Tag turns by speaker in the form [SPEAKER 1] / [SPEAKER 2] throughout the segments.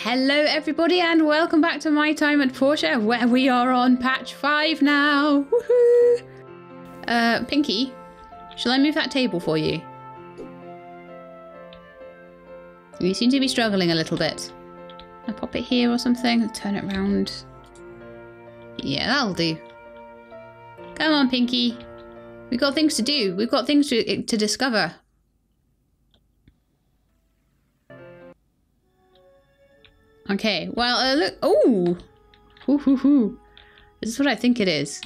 [SPEAKER 1] Hello everybody and welcome back to my time at Portia, where we are on patch 5 now. Woohoo! Pinky, shall I move that table for you? You seem to be struggling a little bit. I'll pop it here or something, turn it round. Yeah, that'll do. Come on, Pinky. We've got things to do. We've got things to discover. Okay, well, look. Oh! Hoo hoo hoo. This is what I think it is.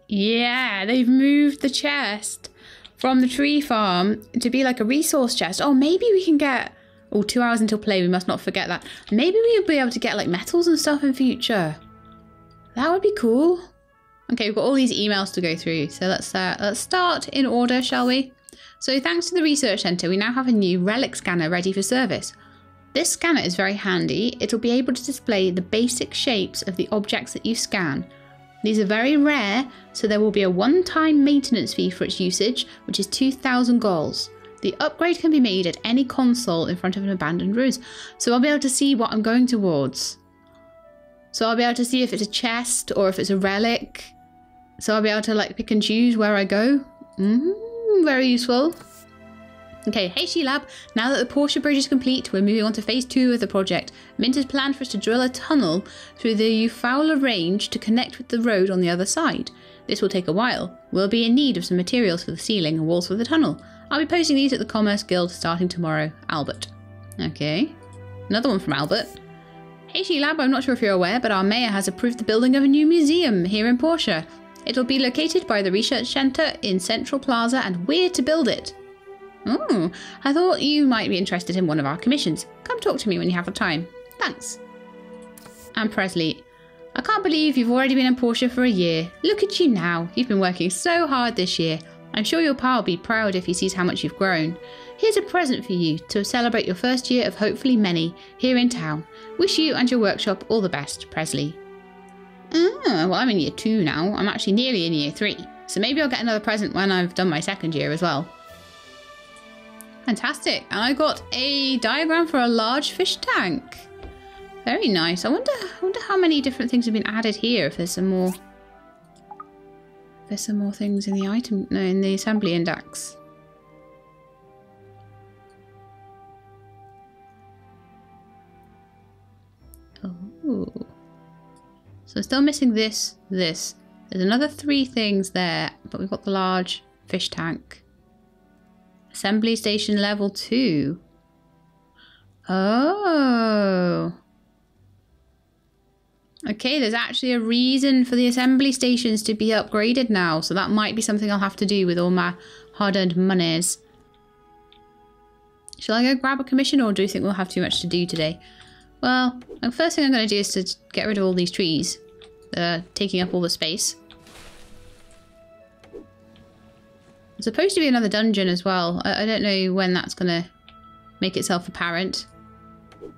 [SPEAKER 1] Yeah, they've moved the chest from the tree farm to be like a resource chest. Oh, maybe we can get... Oh, 2 hours until play. We must not forget that. Maybe we'll be able to get like metals and stuff in future. That would be cool. Okay, we've got all these emails to go through. So let's start in order, shall we? So thanks to the research centre, we now have a new Relic scanner ready for service. This scanner is very handy. It'll be able to display the basic shapes of the objects that you scan. These are very rare, so there will be a one-time maintenance fee for its usage, which is 2,000 gols. The upgrade can be made at any console in front of an abandoned ruins. So I'll be able to see what I'm going towards. So I'll be able to see if it's a chest or if it's a relic. So I'll be able to like pick and choose where I go. Very useful. Okay, hey She-Lab, now that the Portia Bridge is complete, we're moving on to phase 2 of the project. Mint has planned for us to drill a tunnel through the Ufowler range to connect with the road on the other side. This will take a while. We'll be in need of some materials for the ceiling and walls for the tunnel. I'll be posting these at the Commerce Guild starting tomorrow. Albert. Okay. Another one from Albert. Hey She-Lab, I'm not sure if you're aware, but our mayor has approved the building of a new museum here in Portia. It'll be located by the research centre in Central Plaza and we're to build it. Oh, I thought you might be interested in one of our commissions. Come talk to me when you have the time. Thanks. And Presley, I can't believe you've already been in Portia for a year. Look at you now. You've been working so hard this year. I'm sure your pa will be proud if he sees how much you've grown. Here's a present for you to celebrate your first year of hopefully many here in town. Wish you and your workshop all the best, Presley. Well, I'm in year 2 now. I'm actually nearly in year 3. So maybe I'll get another present when I've done my second year as well. Fantastic. And I got a diagram for a large fish tank. Very nice. I wonder how many different things have been added here. If there's some more... There's some more things in the item... No, in the assembly index. Oh. So I'm still missing this. There's another 3 things there, but we've got the large fish tank. Assembly station level 2. Oh. Okay, there's actually a reason for the assembly stations to be upgraded now, so that might be something I'll have to do with all my hard-earned monies. Shall I go grab a commission, or do you think we'll have too much to do today? Well, the first thing I'm going to do is to get rid of all these trees. They're taking up all the space. There's supposed to be another dungeon as well. I don't know when that's going to make itself apparent.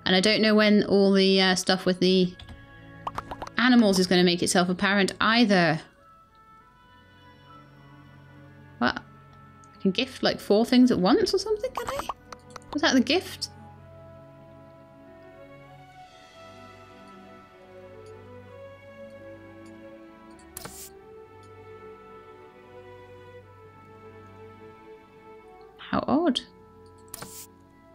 [SPEAKER 1] And I don't know when all the stuff with the animals is going to make itself apparent either. What? I can gift like 4 things at once or something, can I? Was that the gift? How odd.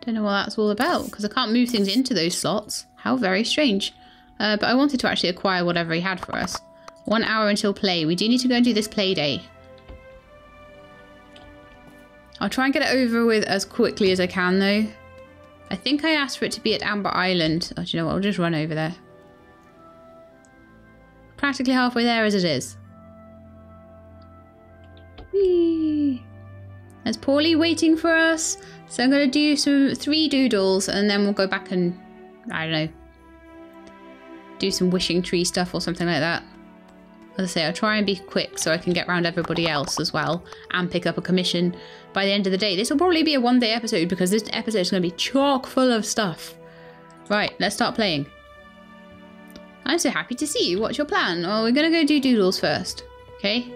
[SPEAKER 1] Don't know what that's all about, because I can't move things into those slots. How very strange. But I wanted to actually acquire whatever he had for us. 1 hour until play. We do need to go and do this play day. I'll try and get it over with as quickly as I can, though. I think I asked for it to be at Amber Island. Oh, do you know what? I'll just run over there. Practically halfway there as it is. Whee! There's Paulie waiting for us. So I'm going to do 3 doodles and then we'll go back and, I don't know, do some wishing tree stuff or something like that. As I say, I'll try and be quick so I can get around everybody else as well and pick up a commission by the end of the day. This will probably be a 1-day episode because this episode is going to be chock full of stuff. Right, let's start playing. I'm so happy to see you. What's your plan? Oh, we're going to go do doodles first. Okay.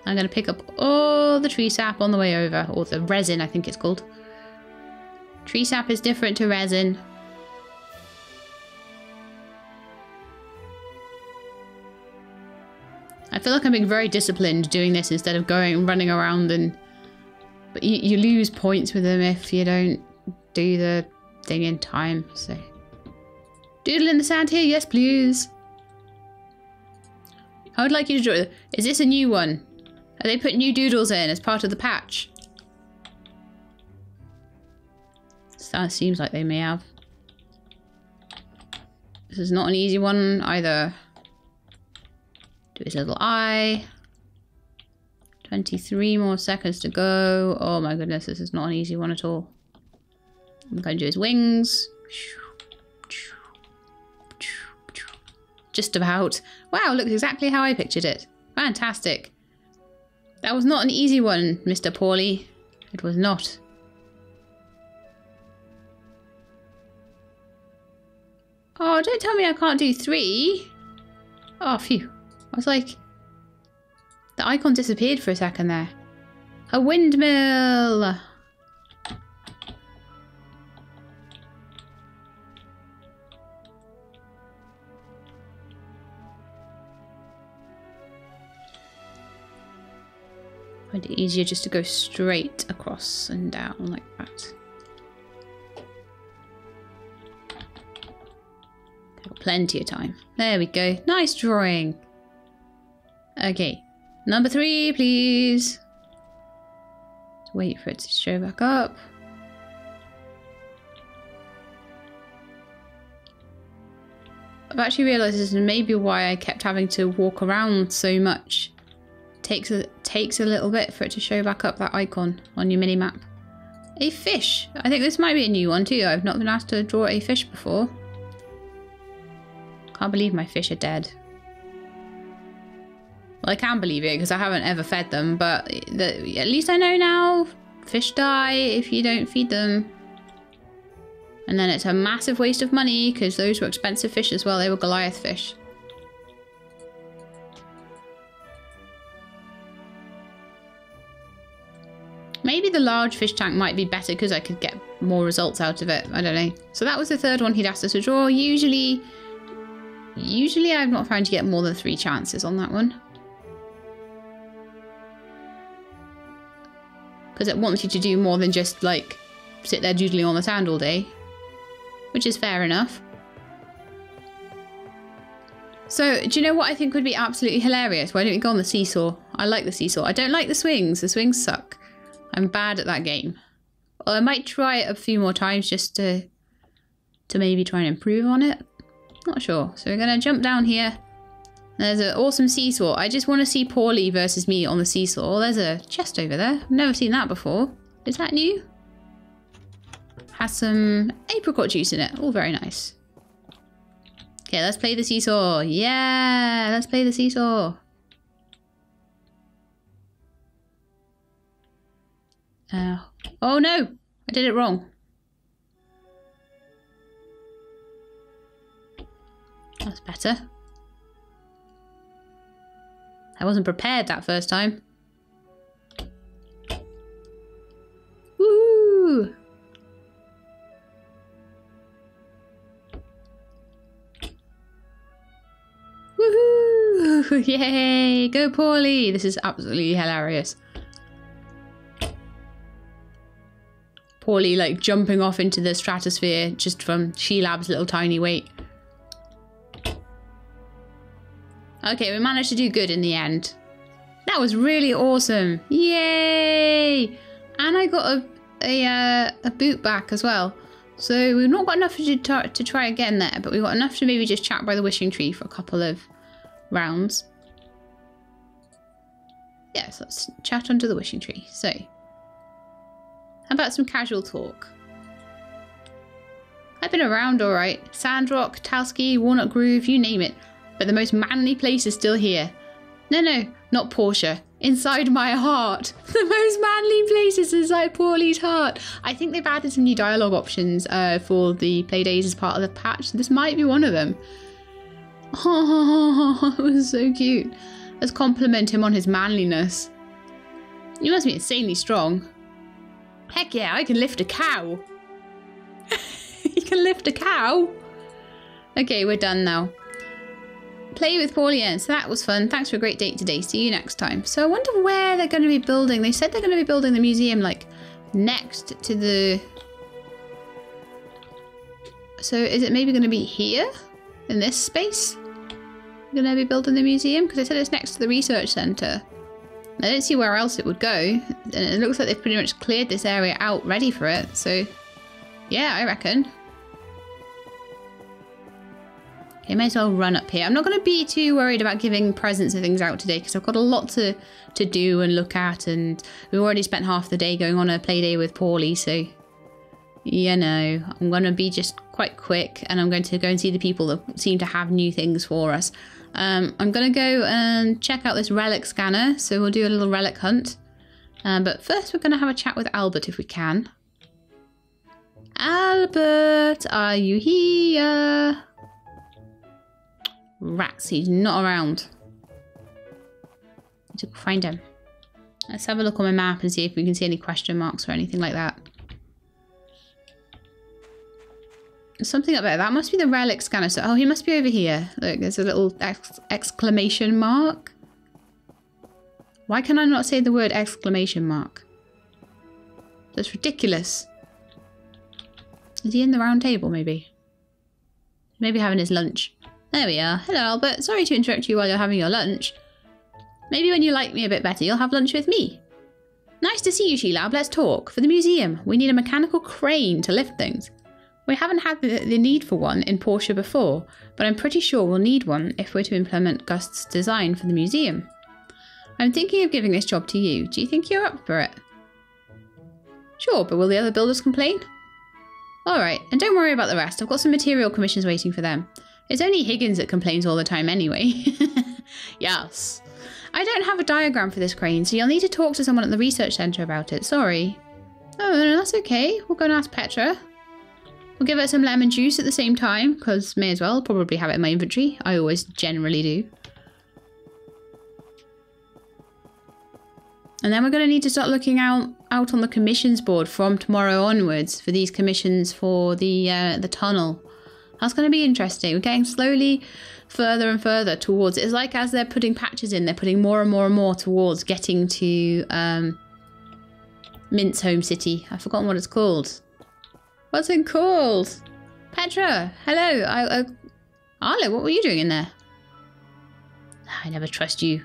[SPEAKER 1] I'm going to pick up all the tree sap on the way over. Or the resin, I think it's called. Tree sap is different to resin. I feel like I'm being very disciplined doing this instead of going and running around and... But you lose points with them if you don't do the thing in time, so... Doodle in the sand here? Yes, please. I would like you to draw... Is this a new one? Are they putting new doodles in as part of the patch? That seems like they may have. This is not an easy one either. Do his little eye. 23 more seconds to go. Oh my goodness, this is not an easy one at all. I'm going to do his wings. Just about. Wow, looks exactly how I pictured it. Fantastic. That was not an easy one, Mr. Paulie. It was not. Oh, don't tell me I can't do 3. Oh, phew. I was like... The icon disappeared for a second there. A windmill! Find it easier just to go straight across and down like that. Got plenty of time. There we go. Nice drawing. Okay. Number 3, please. Let's wait for it to show back up. I've actually realised this is maybe why I kept having to walk around so much. Takes a little bit for it to show back up that icon on your mini-map. A fish. I think this might be a new one too. I've not been asked to draw a fish before. Can't believe my fish are dead. Well, I can believe it because I haven't ever fed them, but at least I know now fish die if you don't feed them. And then it's a massive waste of money because those were expensive fish as well. They were Goliath fish. Maybe the large fish tank might be better because I could get more results out of it. I don't know. So that was the third one he'd asked us to draw. Usually I've not found you get more than 3 chances on that one. Because it wants you to do more than just, like, sit there doodling on the sand all day. Which is fair enough. So, do you know what I think would be absolutely hilarious? Why don't we go on the seesaw? I like the seesaw. I don't like the swings. The swings suck. I'm bad at that game. Well, I might try it a few more times just to maybe try and improve on it. Not sure. So we're going to jump down here. There's an awesome seesaw. I just want to see Paulie versus me on the seesaw. There's a chest over there. I've never seen that before. Is that new? Has some apricot juice in it. All very nice. Okay, let's play the seesaw. Yeah, let's play the seesaw. Oh no, I did it wrong. That's better. I wasn't prepared that first time. Woo! Woohoo! Yay! Go Paulie! This is absolutely hilarious. Paulie like jumping off into the stratosphere just from She-Lab's little tiny weight. Okay, we managed to do good in the end. That was really awesome. Yay! And I got a boot back as well. So we've not got enough to try again there, but we've got enough to maybe just chat by the wishing tree for a couple of rounds. Yes, let's chat under the wishing tree. So, how about some casual talk? I've been around alright. Sandrock, Talski, Walnut Groove, you name it. But the most manly place is still here. No, not Portia. Inside my heart. The most manly place is inside Paulie's heart. I think they've added some new dialogue options for the playdays as part of the patch. This might be one of them. Oh, it was so cute. Let's compliment him on his manliness. You must be insanely strong. Heck yeah, I can lift a cow. You can lift a cow? Okay, we're done now. Play with Pathea. So that was fun. Thanks for a great date today. See you next time. So I wonder where they're going to be building. They said they're going to be building the museum like next to the... So is it maybe going to be here? In this space? They're going to be building the museum? Because they said it's next to the research centre. I don't see where else it would go. And it looks like they've pretty much cleared this area out ready for it. So yeah, I reckon. Okay, may as well run up here. I'm not going to be too worried about giving presents and things out today because I've got a lot to do and look at, and we've already spent half the day going on a play day with Paulie, so you know, I'm going to be just quite quick, and I'm going to go and see the people that seem to have new things for us. I'm going to go and check out this relic scanner, so we'll do a little relic hunt. But first we're going to have a chat with Albert if we can. Albert, are you here? Rats, he's not around. Need to find him. Let's have a look on my map and see if we can see any question marks or anything like that. There's something up there. That must be the relic scanner. So, oh, he must be over here. Look, there's a little exclamation mark. Why can I not say the word exclamation mark? That's ridiculous. Is he in the round table, maybe? Maybe having his lunch. There we are. Hello, Albert. Sorry to interrupt you while you're having your lunch. Maybe when you like me a bit better, you'll have lunch with me. Nice to see you, She-Lab. Let's talk. For the museum, we need a mechanical crane to lift things. We haven't had the need for one in Portia before, but I'm pretty sure we'll need one if we're to implement Gust's design for the museum. I'm thinking of giving this job to you. Do you think you're up for it? Sure, but will the other builders complain? Alright, and don't worry about the rest. I've got some material commissions waiting for them. It's only Higgins that complains all the time anyway. Yes. I don't have a diagram for this crane, so you'll need to talk to someone at the research centre about it. Sorry. Oh, no, that's okay. We'll go and ask Petra. We'll give her some lemon juice at the same time, because may as well. Probably have it in my inventory. I always generally do. And then we're going to need to start looking out on the commissions board from tomorrow onwards for these commissions for the tunnel. That's going to be interesting. We're getting slowly further and further towards it. It's like as they're putting patches in, they're putting more and more and more towards getting to Mint's home city. I've forgotten what it's called. What's it called? Petra, hello. Arlo, what were you doing in there? I never trust you.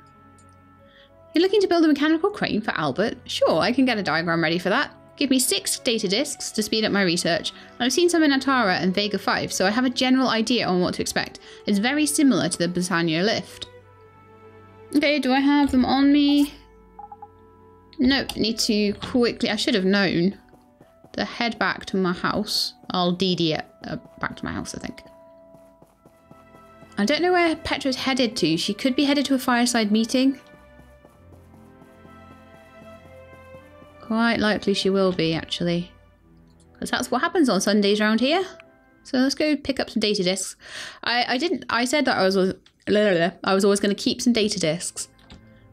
[SPEAKER 1] You're looking to build a mechanical crane for Albert? Sure, I can get a diagram ready for that. Give me 6 data disks to speed up my research. I've seen some in Atara and Vega 5, so I have a general idea on what to expect. It's very similar to the Britannia lift. Okay, do I have them on me? No, need to quickly... I should have known to head back to my house. I'll DD it back to my house, I think. I don't know where Petra's headed to. She could be headed to a Fireside meeting. Quite likely she will be, actually. Because that's what happens on Sundays around here. So let's go pick up some data disks. I said that I was always going to keep some data disks.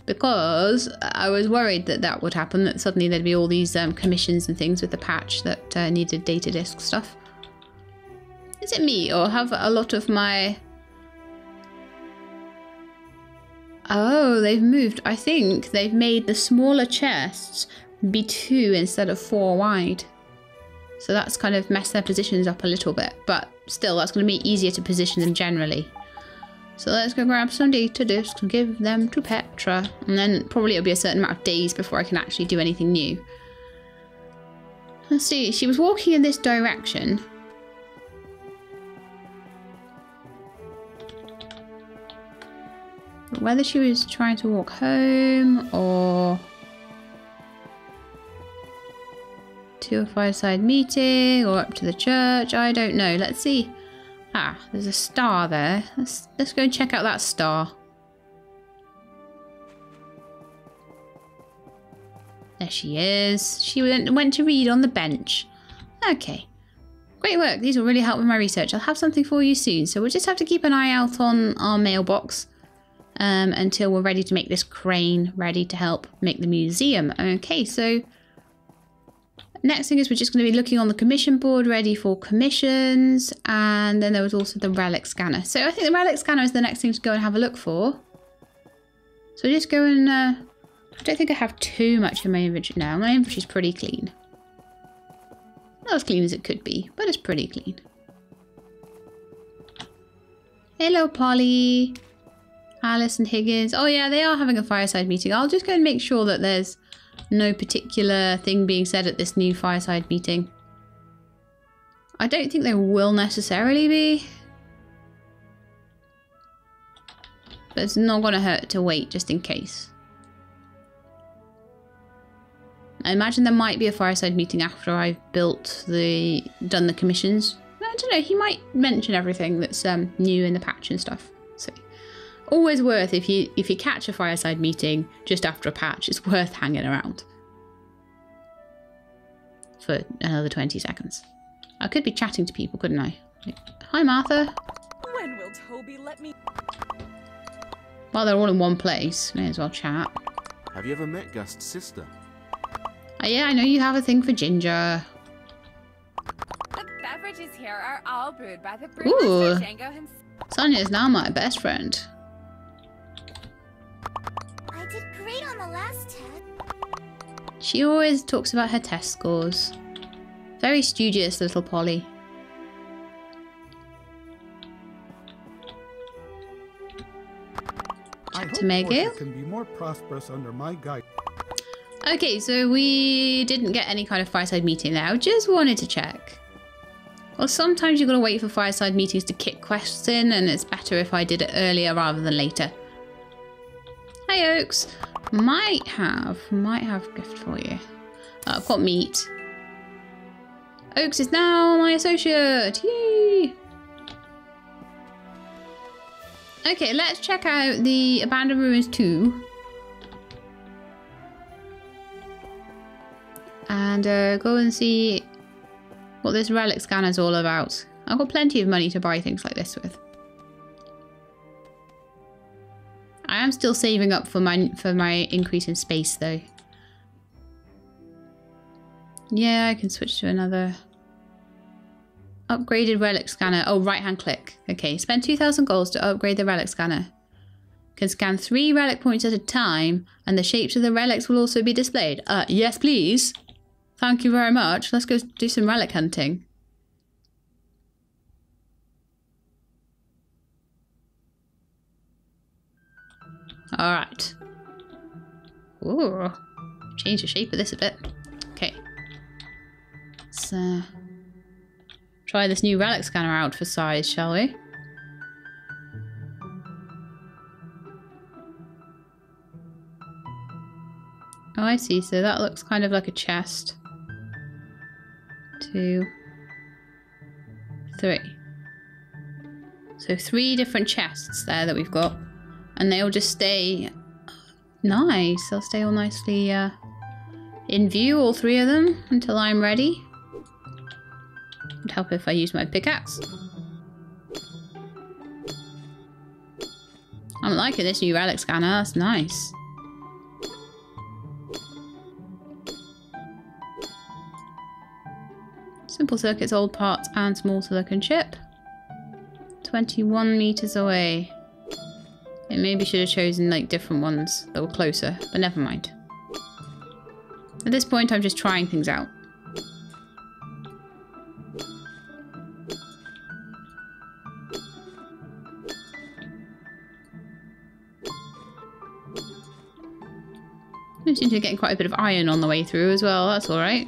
[SPEAKER 1] Because I was worried that that would happen. That suddenly there'd be all these commissions and things with the patch that needed data disk stuff. Is it me, or have a lot of my... Oh, they've moved. I think they've made the smaller chests be 2 instead of 4 wide. So that's kind of messed their positions up a little bit, but still that's going to be easier to position them generally. So let's go grab some data disks and give them to Petra, and then probably it'll be a certain amount of days before I can actually do anything new. Let's see, she was walking in this direction. But whether she was trying to walk home or to a Fireside meeting or up to the church, I don't know. Let's see. Ah, there's a star there. Let's go and check out that star. There she is. She went to read on the bench. Okay. Great work. These will really help with my research. I'll have something for you soon. So we'll just have to keep an eye out on our mailbox. until we're ready to make this crane ready to help make the museum. Okay, so next thing is we're just going to be looking on the commission board, ready for commissions. And then there was also the relic scanner. So I think the relic scanner is the next thing to go and have a look for. So just go and, I don't think I have too much in my inventory now. My inventory's pretty clean. Not as clean as it could be, but it's pretty clean. Hello, Polly. Alice and Higgins. Oh yeah, they are having a fireside meeting. I'll just go and make sure that there's no particular thing being said at this new fireside meeting. I don't think there will necessarily be. But it's not going to hurt to wait just in case. I imagine there might be a fireside meeting after I've done the commissions. I don't know, he might mention everything that's new in the patch and stuff. So always worth, if you catch a fireside meeting just after a patch, it's worth hanging around for another 20 seconds. I could be chatting to people, couldn't I? Like, hi, Martha.
[SPEAKER 2] When will Toby let me?
[SPEAKER 1] While they're all in one place, may as well chat.
[SPEAKER 3] Have you ever met Gust's sister?
[SPEAKER 1] Oh yeah, I know you have a thing for ginger.
[SPEAKER 2] The beverages here are all brewed by the brewmaster Django himself.
[SPEAKER 1] Sonia is now my best friend.
[SPEAKER 4] I did great on the last test.
[SPEAKER 1] She always talks about her test scores. Very studious little Polly.
[SPEAKER 5] I
[SPEAKER 1] to Megan.
[SPEAKER 5] can be more prosperous under my guide.
[SPEAKER 1] Okay, so we didn't get any kind of fireside meeting now. Just wanted to check. Well, sometimes you've got to wait for fireside meetings to kick quests in, and it's better if I did it earlier rather than later. Hi, Oaks. Might have a gift for you. I've got meat. Oaks is now my associate. Yay! Okay, let's check out the Abandoned Ruins 2. And go and see what this relic scanner is all about. I've got plenty of money to buy things like this with. I am still saving up for my increase in space though. Yeah, I can switch to another. Upgraded relic scanner. Oh, right hand click. Okay, spend 2,000 gold to upgrade the relic scanner. Can scan 3 relic points at a time, and the shapes of the relics will also be displayed. Yes, please. Thank you very much. Let's go do some relic hunting. Alright. Ooh. Change the shape of this a bit. Okay. Let's try this new relic scanner out for size, shall we? Oh, I see. So that looks kind of like a chest. 2, 3. So 3 different chests there that we've got. And they'll just stay nice. They'll stay all nicely in view, all 3 of them, until I'm ready. It'd help if I use my pickaxe. I'm liking this new relic scanner. That's nice. Simple circuits, old parts, and small silicon chip. 21 meters away. It maybe should have chosen like different ones that were closer, but never mind. At this point, I'm just trying things out. I seem to be getting quite a bit of iron on the way through as well. That's all right.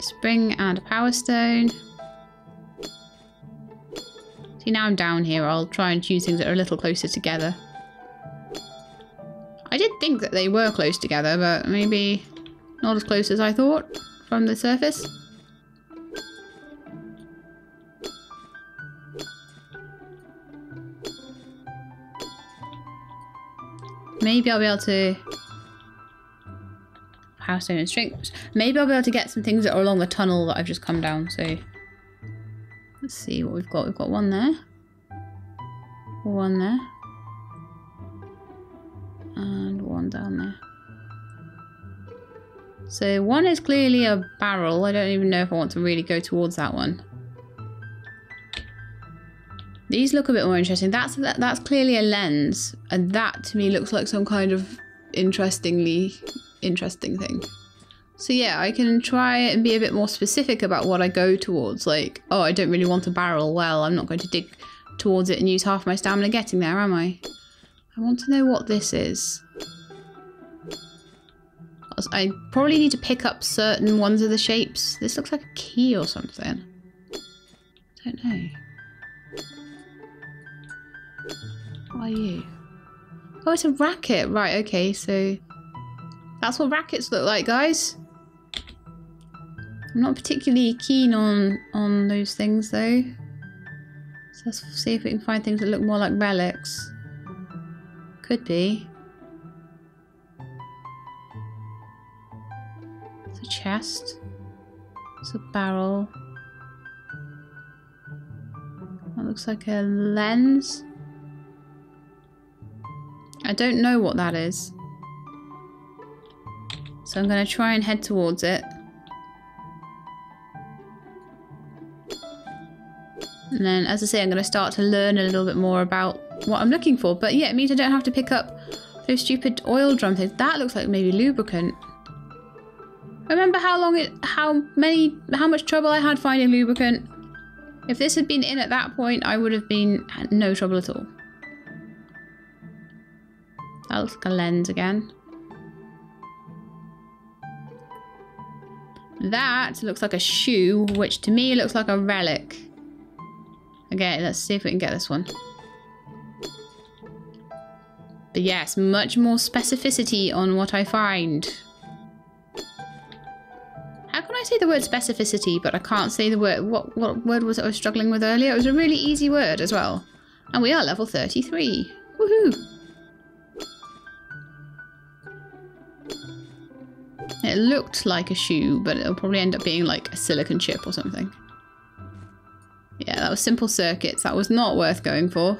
[SPEAKER 1] Spring and a power stone. See, now I'm down here. I'll try and choose things that are a little closer together. I did think that they were close together, but maybe not as close as I thought from the surface. Maybe I'll be able to... Power stone and string. Maybe I'll be able to get some things that are along the tunnel that I've just come down, so... Let's see what we've got. We've got one there. One there. And one down there. So one is clearly a barrel. I don't even know if I want to really go towards that one. These look a bit more interesting. That's clearly a lens. And that to me looks like some kind of interesting thing. So yeah, I can try and be a bit more specific about what I go towards. Like, oh, I don't really want a barrel. Well, I'm not going to dig towards it and use half my stamina getting there, am I? I want to know what this is. I probably need to pick up certain ones of the shapes. This looks like a key or something. I don't know. What are you? Oh, it's a racket. Right, okay, so... That's what rackets look like, guys. I'm not particularly keen on those things, though. So let's see if we can find things that look more like relics. Could be. It's a chest. It's a barrel. That looks like a lens. I don't know what that is. So I'm going to try and head towards it. And then, as I say, I'm going to start to learn a little bit more about what I'm looking for. But yeah, it means I don't have to pick up those stupid oil drum things. That looks like maybe lubricant. Remember how much trouble I had finding lubricant? If this had been in at that point, I would have had no trouble at all. That looks like a lens again. That looks like a shoe, which to me looks like a relic. Okay, let's see if we can get this one. But yes, much more specificity on what I find. How can I say the word specificity, but I can't say the word... What word was it I was struggling with earlier? It was a really easy word as well. And we are level 33. Woohoo! It looked like a shoe, but it'll probably end up being like a silicon chip or something. Yeah, that was simple circuits. That was not worth going for.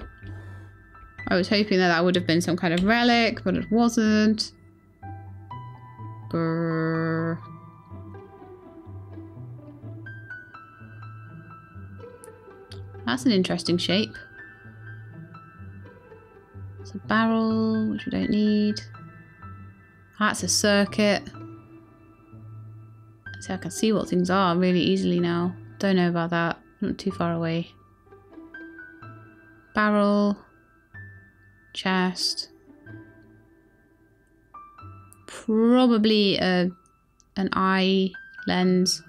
[SPEAKER 1] I was hoping that would have been some kind of relic, but it wasn't. Grrr. That's an interesting shape. It's a barrel, which we don't need. That's a circuit. See, I can see what things are really easily now. Don't know about that. Not too far away. Barrel. Chest. Probably an eye lens.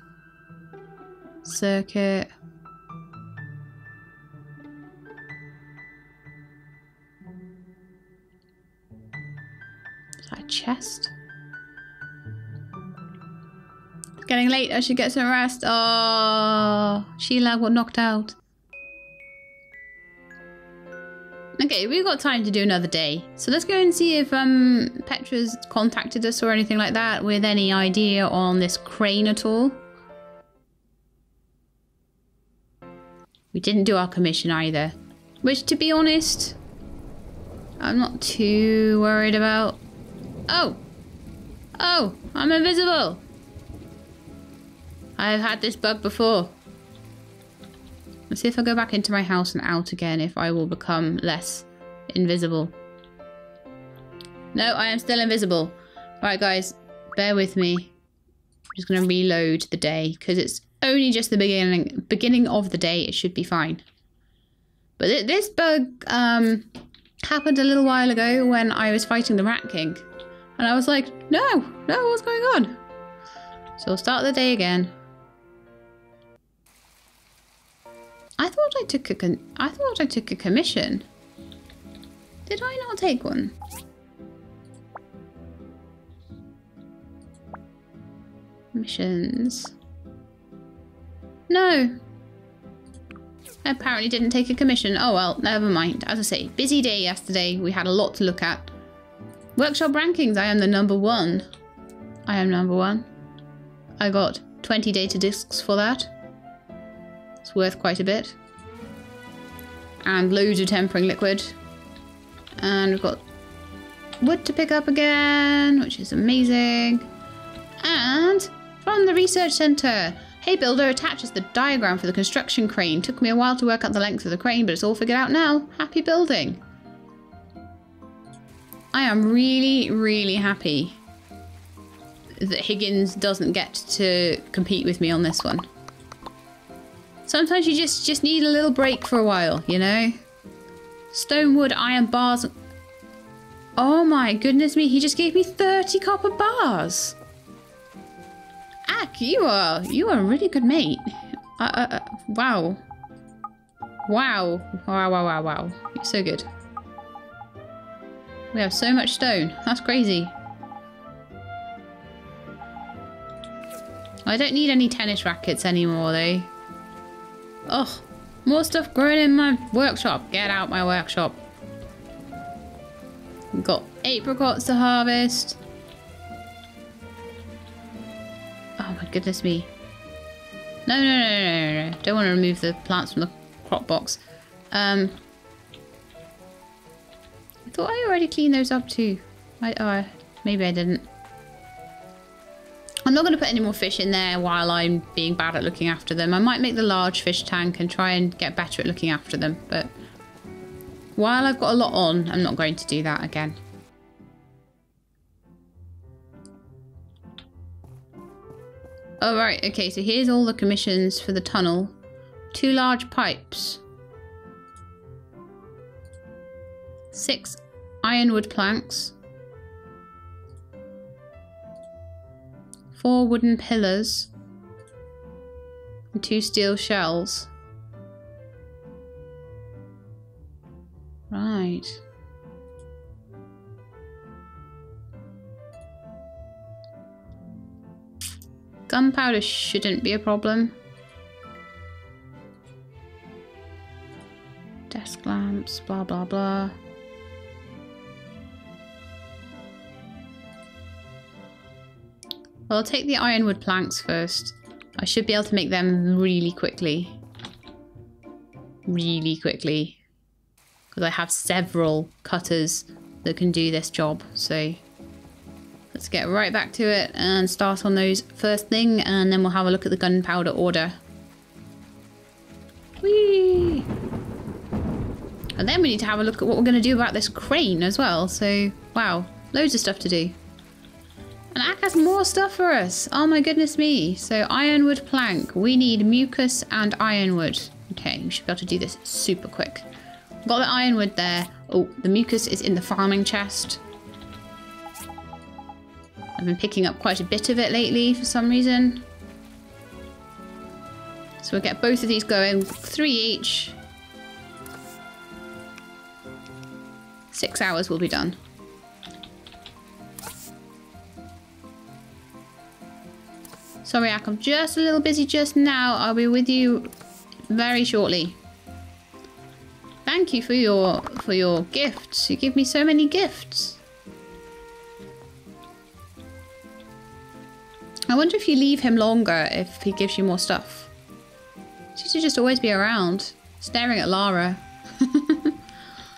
[SPEAKER 1] Circuit. Is that a chest? It's getting late. I should get some rest. Oh, Sheila got knocked out. Okay, we've got time to do another day. So let's go and see if Petra's contacted us or anything like that with any idea on this crane at all. We didn't do our commission either. Which, to be honest, I'm not too worried about. Oh! Oh! I'm invisible! I've had this bug before. Let's see if I go back into my house and out again if I will become less invisible. No, I am still invisible. Alright guys, bear with me. I'm just going to reload the day because it's only just the beginning of the day. It should be fine. But this bug happened a little while ago when I was fighting the Rat King. And I was like, no, what's going on? So we'll start the day again. I thought I took a commission. Did I not take one? Missions. No. I apparently didn't take a commission. Oh well, never mind. As I say, busy day yesterday. We had a lot to look at. Workshop rankings. I am the number 1. I am number 1. I got 20 data discs for that. That's It's worth quite a bit. And loads of tempering liquid. And we've got wood to pick up again, which is amazing. And from the research center. Hey builder, attaches the diagram for the construction crane. Took me a while to work out the length of the crane, but it's all figured out now. Happy building. I am really, really happy that Higgins doesn't get to compete with me on this one. Sometimes you just need a little break for a while, you know? Stone, wood, iron bars. Oh my goodness me, he just gave me 30 copper bars. Ack, you are a really good mate. Wow. Wow. Wow. You're so good. We have so much stone. That's crazy. I don't need any tennis rackets anymore though. Ugh. More stuff growing in my workshop. Get out my workshop. We've got apricots to harvest. Oh my goodness me. No. Don't want to remove the plants from the crop box. I thought I already cleaned those up too. Maybe I didn't. I'm not going to put any more fish in there while I'm being bad at looking after them. I might make the large fish tank and try and get better at looking after them. But while I've got a lot on, I'm not going to do that again. Oh, right. Okay, so here's all the commissions for the tunnel. 2 large pipes. 6 ironwood planks. 4 wooden pillars. And 2 steel shells. Right. Gunpowder shouldn't be a problem. Desk lamps, blah blah blah. Well, I'll take the ironwood planks first. I should be able to make them really quickly. Really quickly. Because I have several cutters that can do this job, so let's get right back to it and start on those first thing, and then we'll have a look at the gunpowder order. Whee! And then we need to have a look at what we're going to do about this crane as well. So, wow, loads of stuff to do. And Ak has more stuff for us. Oh my goodness me. So, ironwood plank. We need mucus and ironwood. Okay, we should be able to do this super quick. Got the ironwood there. Oh, the mucus is in the farming chest. I've been picking up quite a bit of it lately for some reason. So we'll get both of these going. 3 each. 6 hours will be done. Sorry, Ak, I'm just a little busy just now. I'll be with you very shortly. Thank you for your gifts. You give me so many gifts. I wonder if you leave him longer, if he gives you more stuff. He used to just always be around, staring at Lara.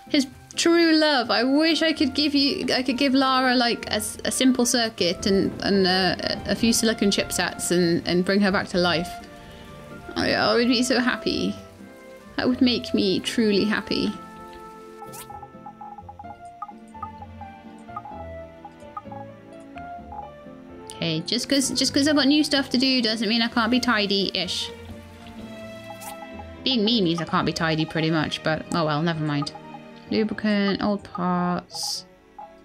[SPEAKER 1] His true love. I wish I could give Lara like a simple circuit and a few silicon chipsets and bring her back to life. I would be so happy. That would make me truly happy. Okay, just because I've got new stuff to do doesn't mean I can't be tidy-ish. Being me means I can't be tidy pretty much, but oh well, never mind. Lubricant, old parts.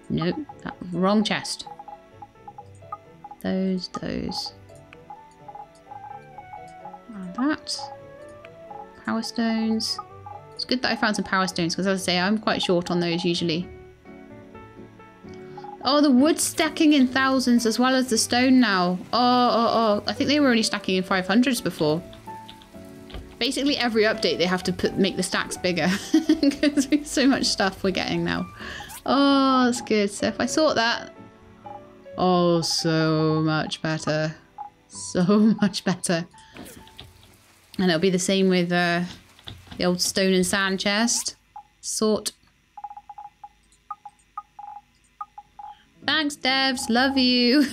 [SPEAKER 1] Nope, wrong chest. Those. And that. Power stones. It's good that I found some power stones because, as I say, I'm quite short on those usually. Oh, the wood stacking in thousands as well as the stone now. Oh. I think they were only stacking in 500s before. Basically, every update they have to make the stacks bigger because there's so much stuff we're getting now. Oh, that's good. So if I sort that, oh, so much better. So much better. And it'll be the same with the old stone and sand chest. Sort. Thanks, devs. Love you.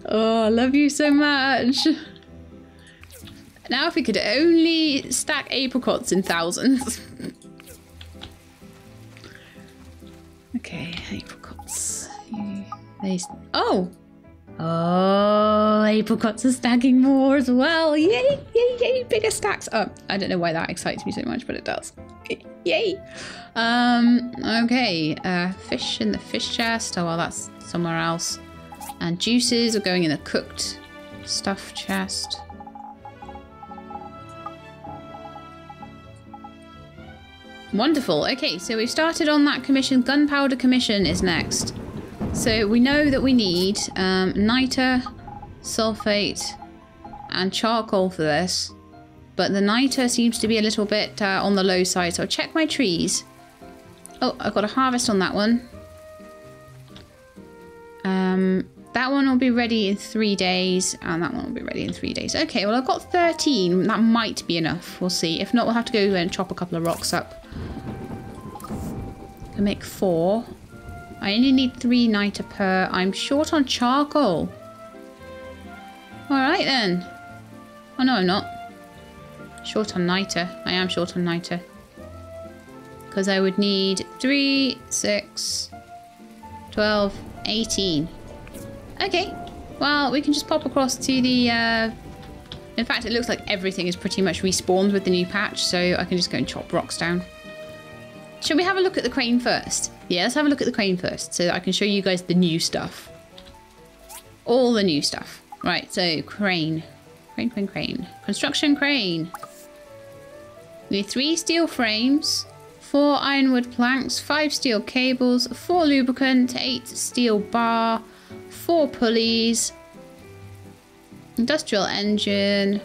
[SPEAKER 1] Oh, I love you so much. Now if we could only stack apricots in thousands. Okay, apricots. Oh! Oh, apricots are stacking more as well. Yay, yay, yay, bigger stacks. Oh, I don't know why that excites me so much, but it does. Yay. Okay, fish in the fish chest. Oh, well, that's somewhere else. And juices are going in the cooked stuff chest. Wonderful. Okay, so we've started on that commission. Gunpowder commission is next. So we know that we need niter, sulfate, and charcoal for this. But the niter seems to be a little bit on the low side. So I'll check my trees. Oh, I've got a harvest on that one. That one will be ready in 3 days. And that one will be ready in 3 days. Okay, well I've got 13. That might be enough. We'll see. If not, we'll have to go and chop a couple of rocks up. I can make 4. I only need 3 niter per. I'm short on charcoal. Alright then. Oh no, I'm not. Short on niter. I am short on niter. Because I would need 3, 6, 12, 18. Okay. Well, we can just pop across to the... In fact, it looks like everything is pretty much respawned with the new patch, so I can just go and chop rocks down. Shall we have a look at the crane first? Yeah, let's have a look at the crane first, so that I can show you guys the new stuff. All the new stuff. Right, so crane. Crane, crane, crane. Construction crane. We need 3 steel frames, 4 ironwood planks, 5 steel cables, 4 lubricant, 8 steel bar, 4 pulleys, industrial engine,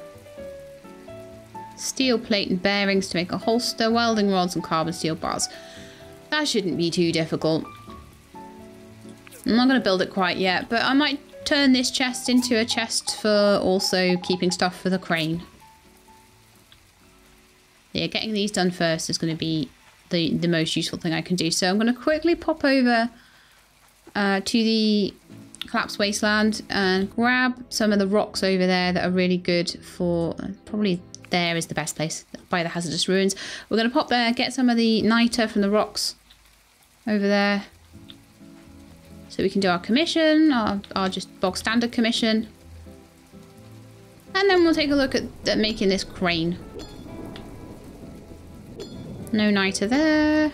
[SPEAKER 1] steel plate and bearings to make a holster, welding rods and carbon steel bars. That shouldn't be too difficult. I'm not going to build it quite yet, but I might turn this chest into a chest for also keeping stuff for the crane. Yeah, getting these done first is going to be the most useful thing I can do. So I'm going to quickly pop over to the collapsed wasteland and grab some of the rocks over there that are really good for... Probably there is the best place, by the hazardous ruins. We're going to pop there, get some of the niter from the rocks over there. So we can do our commission, our just bog standard commission. And then we'll take a look at making this crane. No niter there.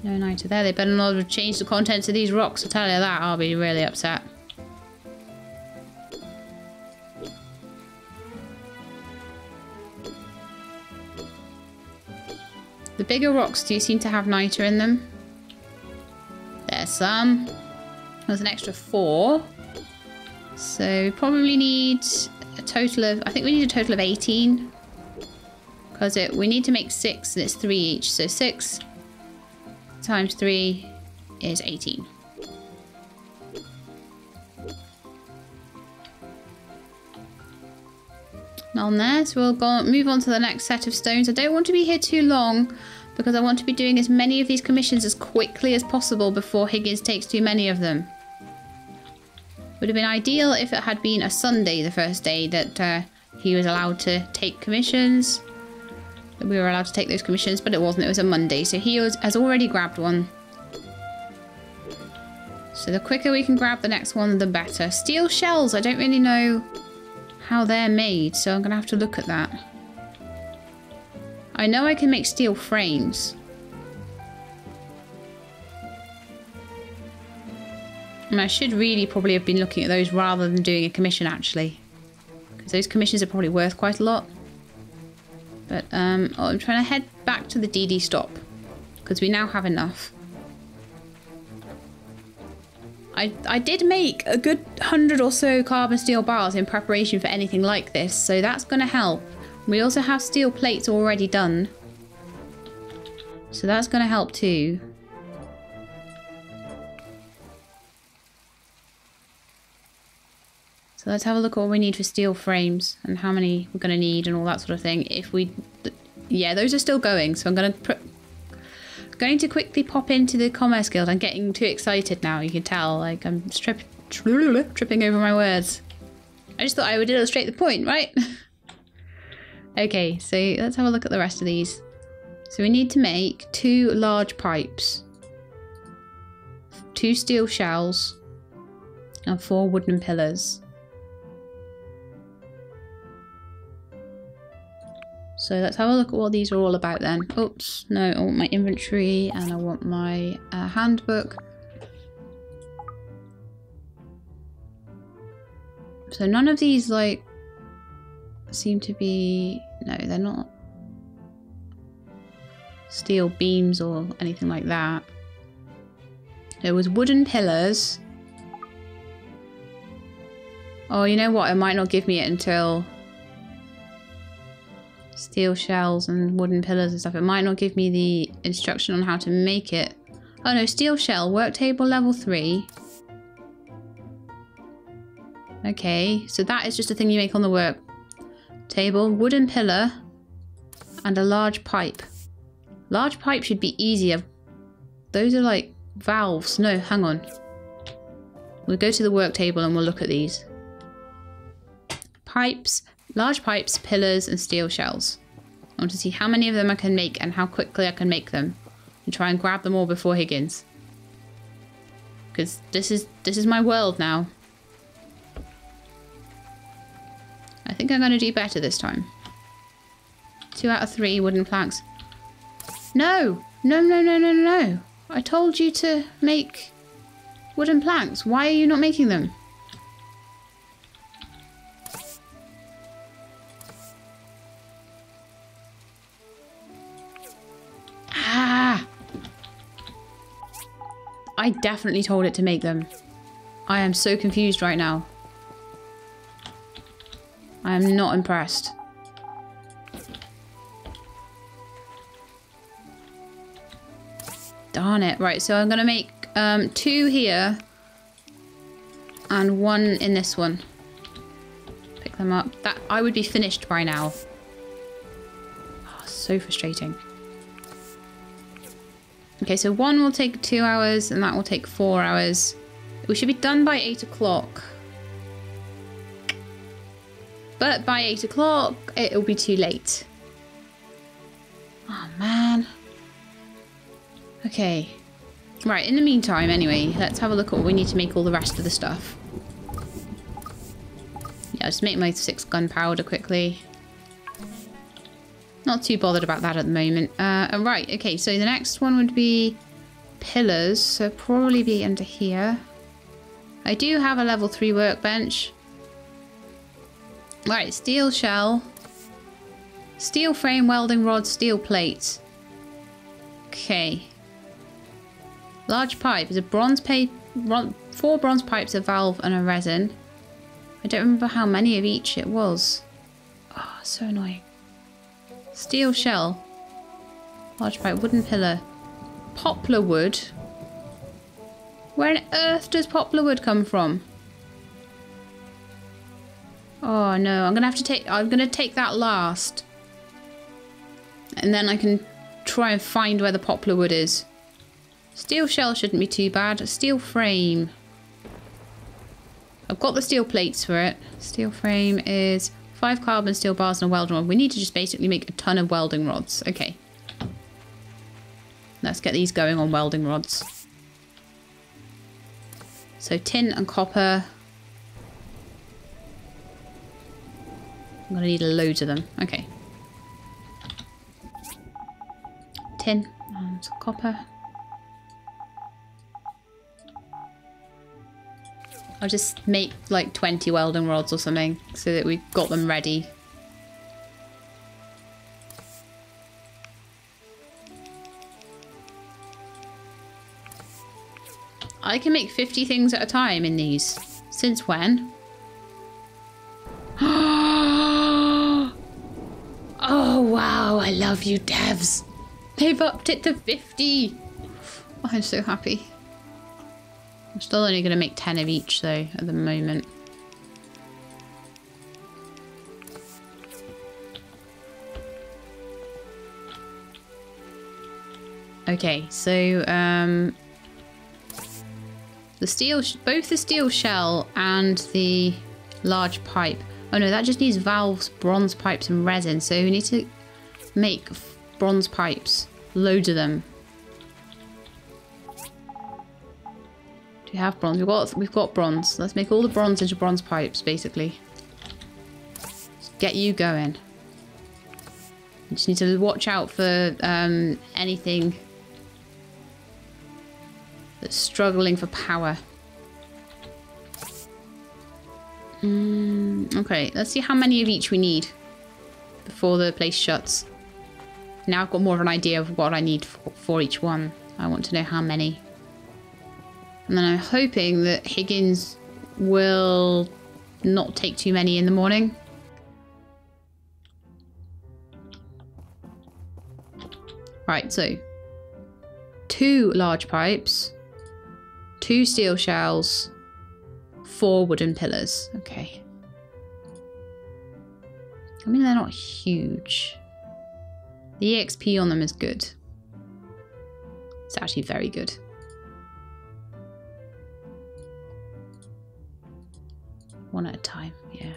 [SPEAKER 1] No niter there. They better not have changed the contents of these rocks. I'll tell you that. I'll be really upset. The bigger rocks do seem to have niter in them. There's some. There's an extra 4. So we probably need a total of... I think we need a total of 18. Because we need to make 6 and it's 3 each. So 6 times 3 is 18. On there, so we'll move on to the next set of stones. I don't want to be here too long because I want to be doing as many of these commissions as quickly as possible before Higgins takes too many of them. Would have been ideal if it had been a Sunday, the first day that he was allowed to take commissions. That we were allowed to take those commissions, but it wasn't. It was a Monday, so he has already grabbed one. So the quicker we can grab the next one, the better. Steel shells, I don't really know how they're made, so I'm going to have to look at that. I know I can make steel frames. And I should really probably have been looking at those rather than doing a commission, actually. Because those commissions are probably worth quite a lot. But I'm trying to head back to the DD stop. Because we now have enough. I did make a good 100 or so carbon steel bars in preparation for anything like this, so that's going to help. We also have steel plates already done, so that's going to help too. So So let's have a look at what we need for steel frames and how many we're going to need and all that sort of thing. If we... Yeah, those are still going. So I'm going to quickly pop into the Commerce Guild. I'm getting too excited now. You can tell. Like, I'm tripping over my words. I just thought I would illustrate the point, right? Okay, so let's have a look at the rest of these. So we need to make 2 large pipes, 2 steel shells, and 4 wooden pillars. So let's have a look at what these are all about then. Oops, no, I want my inventory and I want my handbook. So none of these like seem to be, no, they're not steel beams or anything like that. There was wooden pillars. Oh, you know what? It might not give me it until steel shells and wooden pillars and stuff. It might not give me the instruction on how to make it. Oh no, steel shell, work table level 3. Okay, so that is just a thing you make on the work table. Wooden pillar and a large pipe. Large pipe should be easier. Those are like valves. No, hang on. We'll go to the work table and we'll look at these. Pipes, large pipes, pillars, and steel shells. I want to see how many of them I can make and how quickly I can make them. And try and grab them all before Higgins. Because this is my world now. I think I'm going to do better this time. 2 out of 3 wooden planks. No! No, no, no, no, no. I told you to make wooden planks. Why are you not making them? Ah! I definitely told it to make them. I am so confused right now. I am not impressed. Darn it. Right, so I'm going to make 2 here and 1 in this one. Pick them up. That I would be finished by now. Oh, so frustrating. Okay, so 1 will take 2 hours and that will take 4 hours. We should be done by 8 o'clock. But by 8 o'clock, it'll be too late. Oh, man. Okay. Right, in the meantime, anyway, let's have a look at what we need to make all the rest of the stuff. Yeah, I'll just make my 6 gunpowder quickly. Not too bothered about that at the moment. Right, okay, so the next one would be pillars. So probably be under here. I do have a level 3 workbench. Right, steel shell, steel frame, welding rod, steel plates. Okay. Large pipe is a bronze pipe, 4 bronze pipes, a valve, and a resin. I don't remember how many of each it was. Oh, so annoying. Steel shell, large pipe, wooden pillar, poplar wood. Where on earth does poplar wood come from? Oh no, I'm gonna take that last. And then I can try and find where the poplar wood is. Steel shell shouldn't be too bad. A steel frame. I've got the steel plates for it. Steel frame is 5 carbon steel bars and a welding rod. We need to just basically make a ton of welding rods. Okay. Let's get these going on welding rods. So tin and copper. I'm going to need loads of them. Okay. Tin and copper. I'll just make like 20 welding rods or something so that we've got them ready. I can make 50 things at a time in these. Since when? Oh wow, I love you devs. They've upped it to 50. Oh, I'm so happy. I'm still only going to make 10 of each though at the moment. Okay, so the steel, both the steel shell and the large pipe. Oh no, that just needs valves, bronze pipes, and resin. So we need to make bronze pipes, loads of them. Do we have bronze? We've got bronze. Let's make all the bronze into bronze pipes, basically. Let's get you going. You just need to watch out for anything that's struggling for power. Okay, let's see how many of each we need before the place shuts. Now I've got more of an idea of what I need for each one. I want to know how many. And then I'm hoping that Higgins will not take too many in the morning. Right, so 2 large pipes, 2 steel shells, 4 wooden pillars. Okay. I mean, they're not huge. The EXP on them is good. It's actually very good. One at a time, yeah.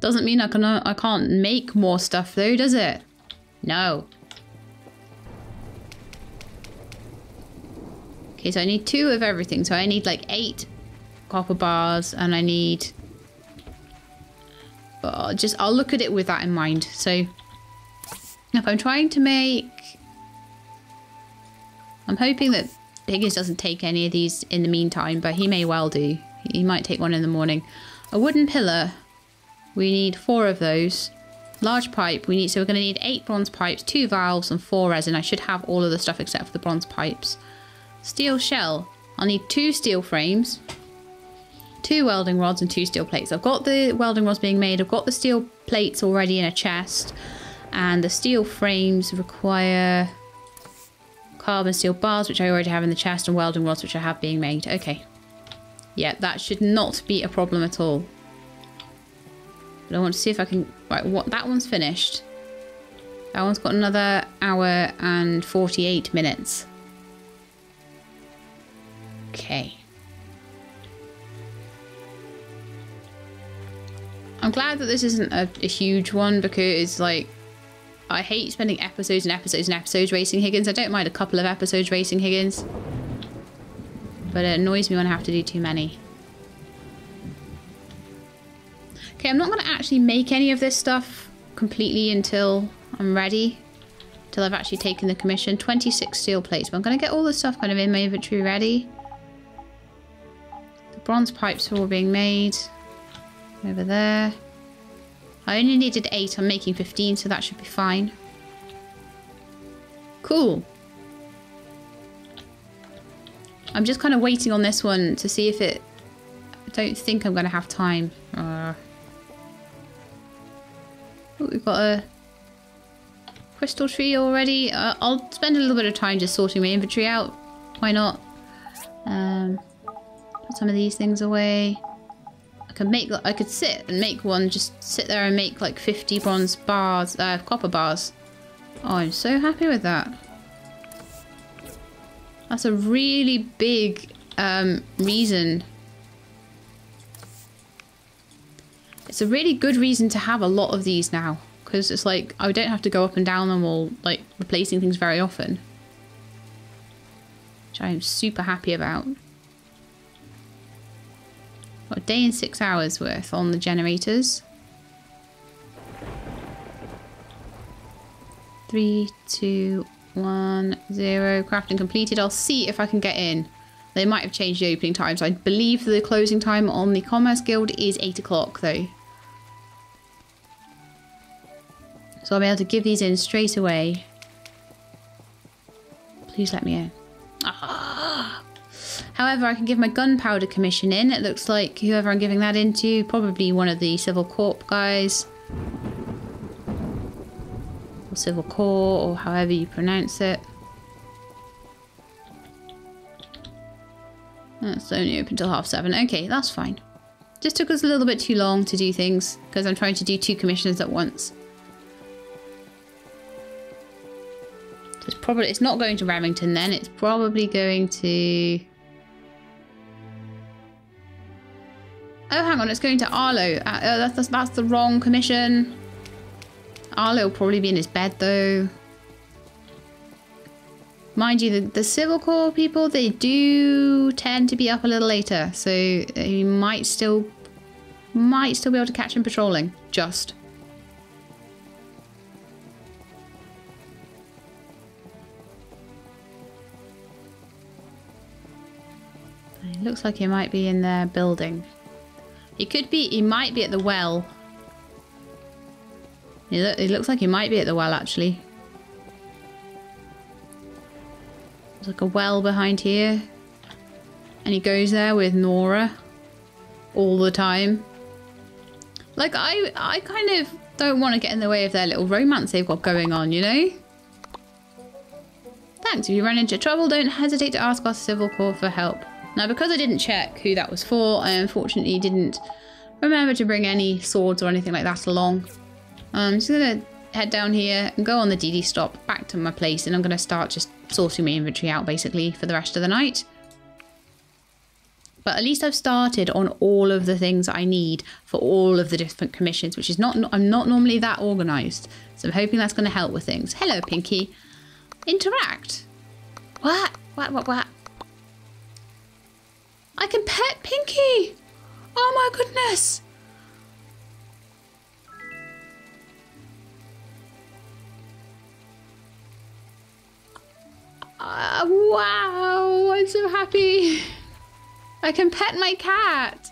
[SPEAKER 1] Doesn't mean I can't make more stuff though, does it? No. Okay, so I need 2 of everything. So I need like 8 copper bars, and I need... I'll look at it with that in mind. So if I'm trying to make... I'm hoping that Higgins doesn't take any of these in the meantime, but he may well do. He might take one in the morning. A wooden pillar, we need 4 of those. Large pipe, so we're going to need 8 bronze pipes, 2 valves, and 4 resin. I should have all of the stuff except for the bronze pipes. Steel shell, I'll need 2 steel frames, 2 welding rods, and 2 steel plates. I've got the welding rods being made, I've got the steel plates already in a chest, and the steel frames require carbon steel bars, which I already have in the chest, and welding rods, which I have being made. Okay. Yeah, that should not be a problem at all. But I want to see if I can... Right, that one's finished. That one's got another hour and 48 minutes. Okay. I'm glad that this isn't a huge one, because, like, I hate spending episodes and episodes and episodes racing Higgins. I don't mind a couple of episodes racing Higgins, but it annoys me when I have to do too many. Okay, I'm not going to actually make any of this stuff completely until I'm ready. Until I've actually taken the commission. 26 steel plates, but I'm going to get all the stuff kind of in my inventory ready. The bronze pipes are all being made. Over there. I only needed 8, I'm making 15, so that should be fine. Cool. I'm just kind of waiting on this one to see if it... I don't think I'm going to have time. Oh, we've got a crystal tree already. I'll spend a little bit of time just sorting my inventory out. Why not? Put some of these things away. I could sit and make one, just sit there and make like 50 bronze bars, copper bars. Oh, I'm so happy with that. That's a really big reason. It's a really good reason to have a lot of these now, because it's like I don't have to go up and down them all, like replacing things very often. Which I am super happy about. Got a day and 6 hours worth on the generators. 3, 2, 1, 0. Crafting completed. I'll see if I can get in. They might have changed the opening times. I believe the closing time on the Commerce Guild is 8 o'clock though. So I'll be able to give these in straight away. Please let me in. Ah. However, I can give my gunpowder commission in. It looks like whoever I'm giving that into, probably one of the Civil Corp guys. Or Civil Corps, or however you pronounce it. That's only open till 7:30. Okay, that's fine. Just took us a little bit too long to do things, because I'm trying to do 2 commissions at once. It's not going to Remington then. It's probably going to... Oh, hang on. It's going to Arlo. That's the wrong commission. Arlo will probably be in his bed though. Mind you, the Civil Corps people, they do tend to be up a little later. So you might still be able to catch him patrolling. Just. It looks like he might be in their building. He might be at the well. It looks like he might be at the well, actually. There's like a well behind here. And he goes there with Nora. All the time. Like, I kind of don't want to get in the way of their little romance they've got going on, you know? Thanks. If you run into trouble, don't hesitate to ask our Civil Corps for help. Now, because I didn't check who that was for, I unfortunately didn't remember to bring any swords or anything like that along. I'm just going to head down here and go on the DD stop back to my place, and I'm going to start just sorting my inventory out, basically, for the rest of the night. But at least I've started on all of the things I need for all of the different commissions, which is I'm not normally that organised. So I'm hoping that's going to help with things. Hello, Pinky. Interact. What? What? I can pet Pinky! Oh my goodness! Wow! I'm so happy! I can pet my cat!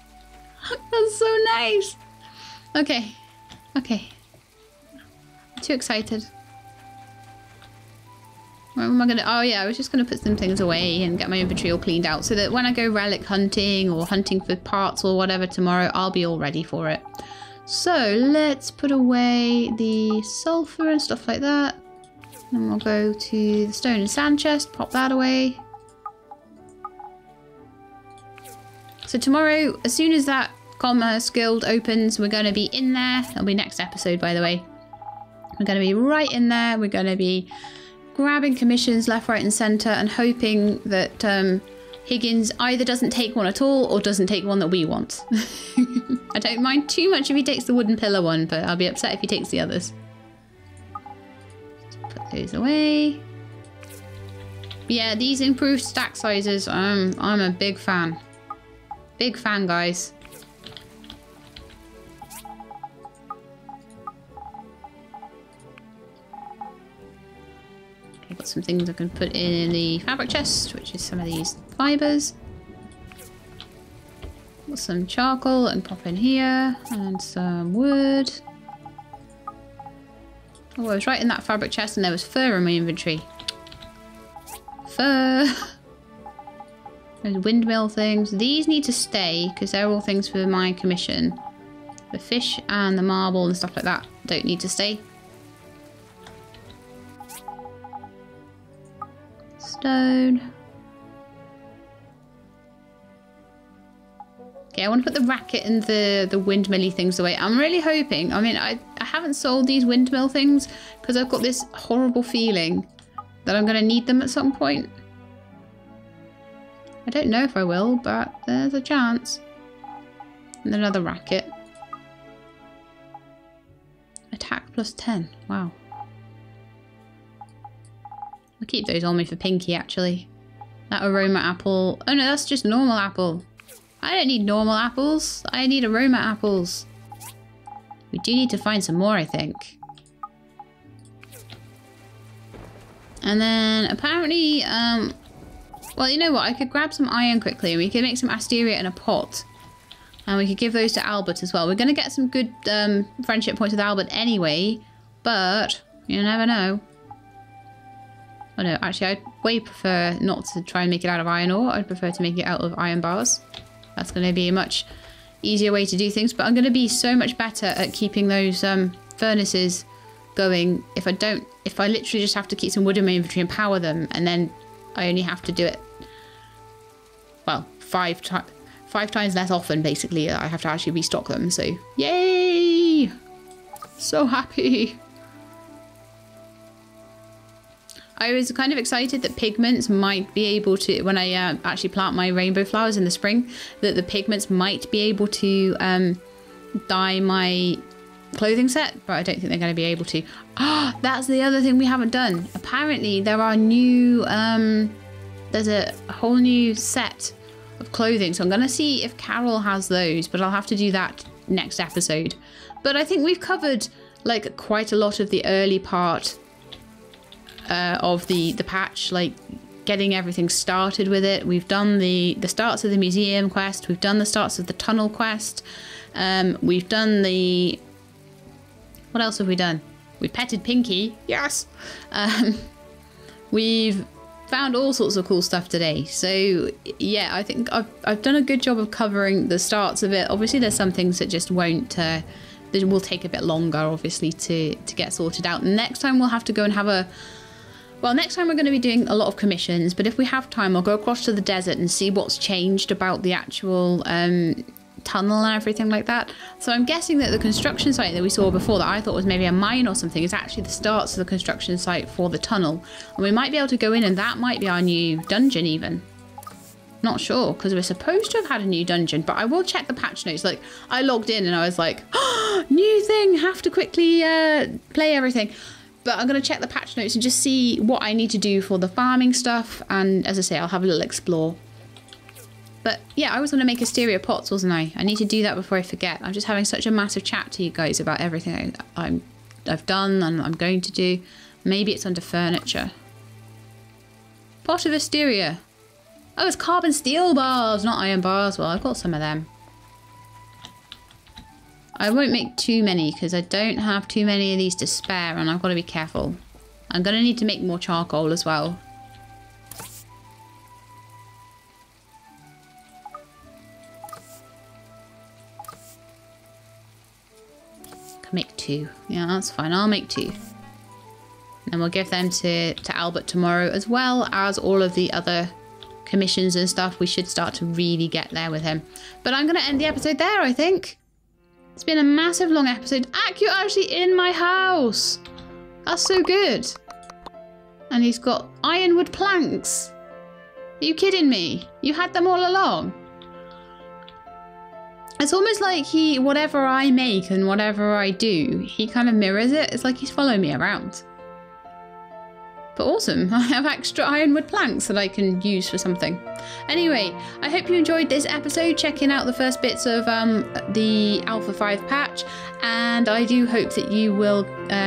[SPEAKER 1] That's so nice! Okay. I'm too excited. What am I gonna... Oh yeah, I was just gonna put some things away and get my inventory all cleaned out so that when I go relic hunting or hunting for parts or whatever tomorrow, I'll be all ready for it. So let's put away the sulfur and stuff like that. Then we'll go to the stone and sand chest, pop that away. So tomorrow, as soon as that Commerce Guild opens, we're going to be in there. That'll be next episode, by the way. We're going to be right in there. We're going to be grabbing commissions left, right and centre and hoping that Higgins either doesn't take one at all or doesn't take one that we want. I don't mind too much if he takes the wooden pillar one, but I'll be upset if he takes the others. Just put those away. Yeah, these improved stack sizes, I'm a big fan. Big fan, guys. Okay, got some things I can put in the fabric chest, which is some of these fibres. Got some charcoal and pop in here, and some wood. Oh, I was right in that fabric chest and there was fur in my inventory. Fur! Those windmill things. These need to stay because they're all things for my commission. The fish and the marble and stuff like that don't need to stay. Stone. Okay, I want to put the racket and the windmilly things away. I'm really hoping. I mean, I haven't sold these windmill things because I've got this horrible feeling that I'm going to need them at some point. I don't know if I will, but there's a chance. And another racket. Attack plus 10. Wow. I'll keep those on me for Pinky, actually. That aroma apple. Oh no, that's just normal apple. I don't need normal apples. I need aroma apples. We do need to find some more, I think. And then apparently, well, you know what? I could grab some iron quickly and we could make some asteria in a pot. And we could give those to Albert as well. We're going to get some good friendship points with Albert anyway. But you never know. Oh no, actually I'd way prefer not to try and make it out of iron ore. I'd prefer to make it out of iron bars. That's going to be a much easier way to do things. But I'm going to be so much better at keeping those furnaces going if I literally just have to keep some wood in my inventory and power them, and then I only have to do it, well, five times less often, basically. I have to actually restock them, so yay! So happy! I was kind of excited that pigments might be able to, when I actually plant my rainbow flowers in the spring, that the pigments might be able to dye my clothing set, but I don't think they're going to be able to. Ah, that's the other thing we haven't done. Apparently there are new, there's a whole new set of clothing, so I'm going to see if Carol has those, but I'll have to do that next episode. But I think we've covered like quite a lot of the early part of the patch, like getting everything started with it. We've done the starts of the museum quest, we've done the starts of the tunnel quest, we've done the... What else have we done? We've petted Pinky, yes! We've found all sorts of cool stuff today. So yeah, I think I've done a good job of covering the starts of it. Obviously there's some things that just won't, that will take a bit longer obviously to get sorted out. Next time we'll have to go and have a... Well, next time we're going to be doing a lot of commissions, but if we have time, I'll go across to the desert and see what's changed about the actual tunnel and everything like that. So I'm guessing that the construction site that we saw before that I thought was maybe a mine or something is actually the starts of the construction site for the tunnel. And we might be able to go in and that might be our new dungeon even. Not sure, because we're supposed to have had a new dungeon, but I will check the patch notes. Like, I logged in and I was like, oh, new thing, have to quickly play everything. But I'm going to check the patch notes and just see what I need to do for the farming stuff. And as I say, I'll have a little explore. But yeah, I was going to make Asteria pots, wasn't I? I need to do that before I forget. I'm just having such a massive chat to you guys about everything I've done and I'm going to do. Maybe it's under furniture. Pot of Asteria. Oh, it's carbon steel bars, not iron bars. Well, I've got some of them. I won't make too many because I don't have too many of these to spare and I've got to be careful. I'm going to need to make more charcoal as well. Can make 2. Yeah, that's fine. I'll make 2. And we'll give them to Albert tomorrow, as well as all of the other commissions and stuff. We should start to really get there with him. But I'm going to end the episode there, I think. It's been a massive long episode. You're actually in my house. That's so good. And he's got ironwood planks. Are you kidding me? You had them all along. It's almost like whatever I make and whatever I do, he kind of mirrors it. It's like he's following me around. But awesome, I have extra ironwood planks that I can use for something. Anyway, I hope you enjoyed this episode, checking out the first bits of the Alpha 5 patch, and I do hope that you will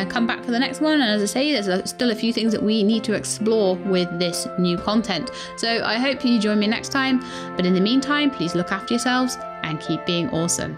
[SPEAKER 1] come back for the next one. And as I say, there's still a few things that we need to explore with this new content. So I hope you join me next time, but in the meantime, please look after yourselves and keep being awesome.